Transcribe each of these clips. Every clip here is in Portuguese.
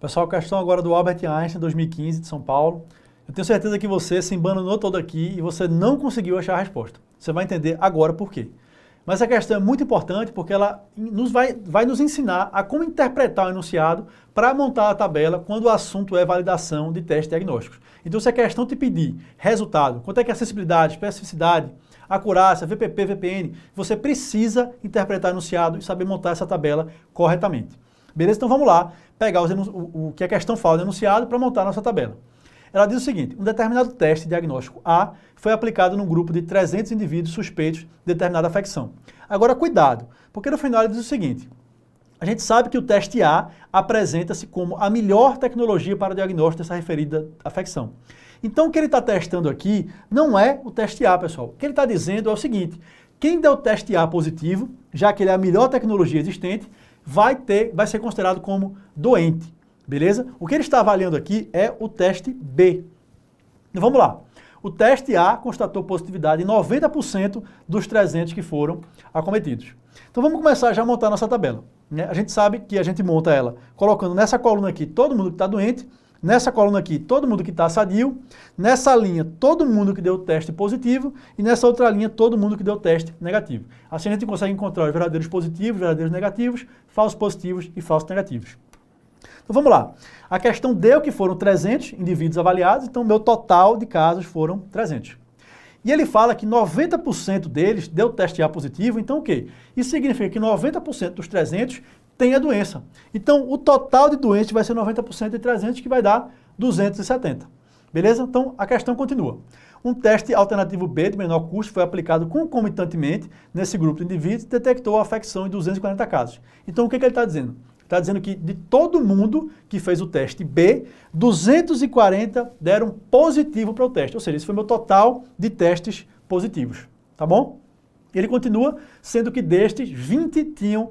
Pessoal, questão agora do Albert Einstein, 2015, de São Paulo. Eu tenho certeza que você se embananou todo aqui e você não conseguiu achar a resposta. Você vai entender agora por quê. Mas a questão é muito importante porque ela vai nos ensinar a como interpretar o enunciado para montar a tabela quando o assunto é validação de testes diagnósticos. Então, se a questão te pedir resultado, quanto é que é acessibilidade, especificidade, acurácia, VPP, VPN, você precisa interpretar o enunciado e saber montar essa tabela corretamente. Beleza? Então vamos lá, pegar o que a questão fala do enunciado para montar a nossa tabela. Ela diz o seguinte: um determinado teste diagnóstico A foi aplicado num grupo de 300 indivíduos suspeitos de determinada afecção. Agora, cuidado, porque no final ele diz o seguinte: a gente sabe que o teste A apresenta-se como a melhor tecnologia para o diagnóstico dessa referida afecção. Então, o que ele está testando aqui não é o teste A, pessoal. O que ele está dizendo é o seguinte: quem der o teste A positivo, já que ele é a melhor tecnologia existente, vai ser considerado como doente. Beleza? O que ele está avaliando aqui é o teste B. Então vamos lá. O teste A constatou positividade em 90% dos 300 que foram acometidos. Então vamos começar já a montar nossa tabela, né? A gente sabe que a gente monta ela colocando nessa coluna aqui todo mundo que está doente, nessa coluna aqui todo mundo que está sadio, nessa linha todo mundo que deu o teste positivo e nessa outra linha todo mundo que deu o teste negativo. Assim a gente consegue encontrar os verdadeiros positivos, verdadeiros negativos, falsos positivos e falsos negativos. Então vamos lá. A questão deu que foram 300 indivíduos avaliados, então o meu total de casos foram 300. E ele fala que 90% deles deu teste A positivo, então o quê? Isso significa que 90% dos 300 tem a doença. Então o total de doentes vai ser 90% de 300, que vai dar 270. Beleza? Então a questão continua. Um teste alternativo B de menor custo foi aplicado concomitantemente nesse grupo de indivíduos e detectou a afecção em 240 casos. Então o que ele está dizendo? Está dizendo que de todo mundo que fez o teste B, 240 deram positivo para o teste. Ou seja, esse foi o meu total de testes positivos. Tá bom? Ele continua, sendo que destes, 20 tinham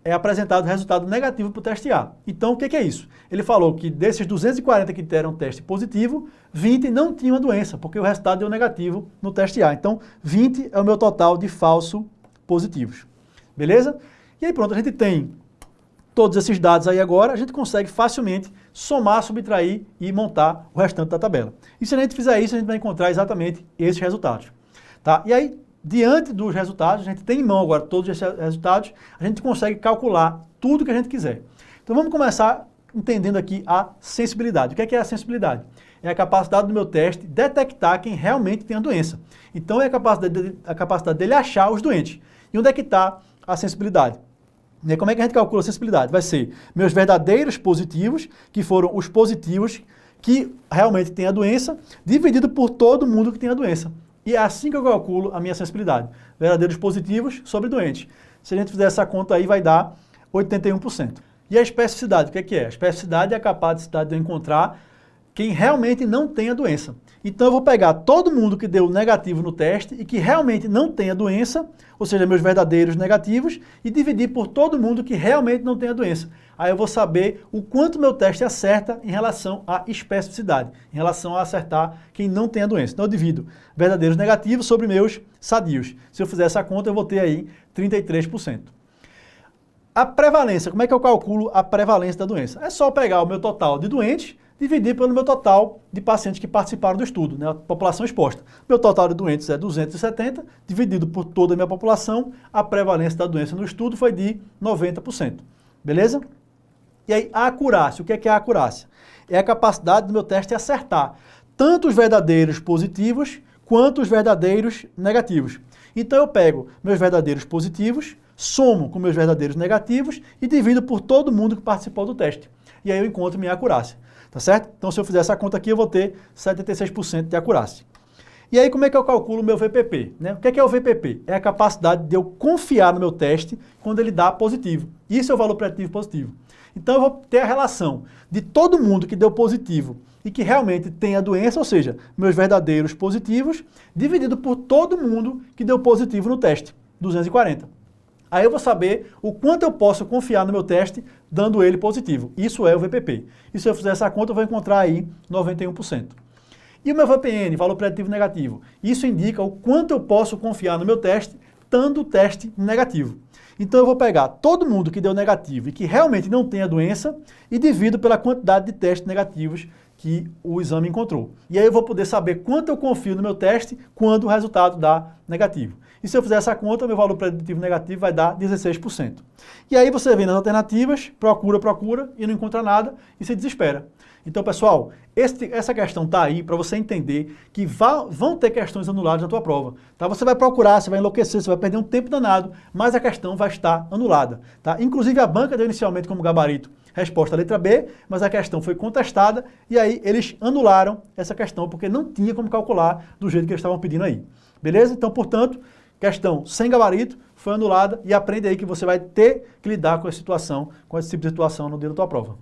apresentado resultado negativo para o teste A. Então, o que é isso? Ele falou que desses 240 que deram teste positivo, 20 não tinham a doença, porque o resultado deu negativo no teste A. Então, 20 é o meu total de falso positivos. Beleza? E aí pronto, a gente tem todos esses dados aí agora, a gente consegue facilmente somar, subtrair e montar o restante da tabela. E se a gente fizer isso, a gente vai encontrar exatamente esses resultados. Tá? E aí, diante dos resultados, a gente tem em mão agora todos esses resultados, a gente consegue calcular tudo que a gente quiser. Então vamos começar entendendo aqui a sensibilidade. O que é a sensibilidade? É a capacidade do meu teste detectar quem realmente tem a doença. Então é a capacidade dele achar os doentes. E onde é que está a sensibilidade? E como é que a gente calcula a sensibilidade? Vai ser meus verdadeiros positivos, que foram os positivos que realmente têm a doença, dividido por todo mundo que tem a doença. E é assim que eu calculo a minha sensibilidade. Verdadeiros positivos sobre doentes. Se a gente fizer essa conta aí, vai dar 81%. E a especificidade, o que é? A especificidade é a capacidade de eu encontrar quem realmente não tem a doença. Então eu vou pegar todo mundo que deu negativo no teste e que realmente não tem a doença, ou seja, meus verdadeiros negativos, e dividir por todo mundo que realmente não tem a doença. Aí eu vou saber o quanto meu teste acerta em relação à especificidade, em relação a acertar quem não tem a doença. Então eu divido verdadeiros negativos sobre meus sadios. Se eu fizer essa conta, eu vou ter aí 33%. A prevalência, como é que eu calculo a prevalência da doença? É só pegar o meu total de doentes, dividir pelo meu total de pacientes que participaram do estudo, né, a população exposta. Meu total de doentes é 270, dividido por toda a minha população, a prevalência da doença no estudo foi de 90%. Beleza? E aí, a acurácia. O que é a acurácia? É a capacidade do meu teste acertar tanto os verdadeiros positivos quanto os verdadeiros negativos. Então eu pego meus verdadeiros positivos, somo com meus verdadeiros negativos e divido por todo mundo que participou do teste. E aí eu encontro minha acurácia. Tá certo? Então, se eu fizer essa conta aqui, eu vou ter 76% de acurácia. E aí, como é que eu calculo o meu VPP? Né? O que é o VPP? É a capacidade de eu confiar no meu teste quando ele dá positivo. Isso é o valor preditivo positivo. Então, eu vou ter a relação de todo mundo que deu positivo e que realmente tem a doença, ou seja, meus verdadeiros positivos, dividido por todo mundo que deu positivo no teste, 240. Aí eu vou saber o quanto eu posso confiar no meu teste, dando ele positivo. Isso é o VPP. E se eu fizer essa conta, eu vou encontrar aí 91%. E o meu VPN, valor preditivo negativo? Isso indica o quanto eu posso confiar no meu teste, contando o teste negativo. Então eu vou pegar todo mundo que deu negativo e que realmente não tem a doença e divido pela quantidade de testes negativos que o exame encontrou. E aí eu vou poder saber quanto eu confio no meu teste quando o resultado dá negativo. E se eu fizer essa conta, meu valor preditivo negativo vai dar 16%. E aí você vem nas alternativas, procura e não encontra nada e se desespera. Então, pessoal, essa questão está aí para você entender que vão ter questões anuladas na tua prova. Tá? Você vai procurar, você vai enlouquecer, você vai perder um tempo danado, mas a questão vai estar anulada. Tá? Inclusive, a banca deu inicialmente como gabarito resposta à letra B, mas a questão foi contestada e aí eles anularam essa questão porque não tinha como calcular do jeito que eles estavam pedindo aí. Beleza? Então, portanto, questão sem gabarito foi anulada e aprende aí que você vai ter que lidar com essa situação, com esse tipo de situação no dia da tua prova.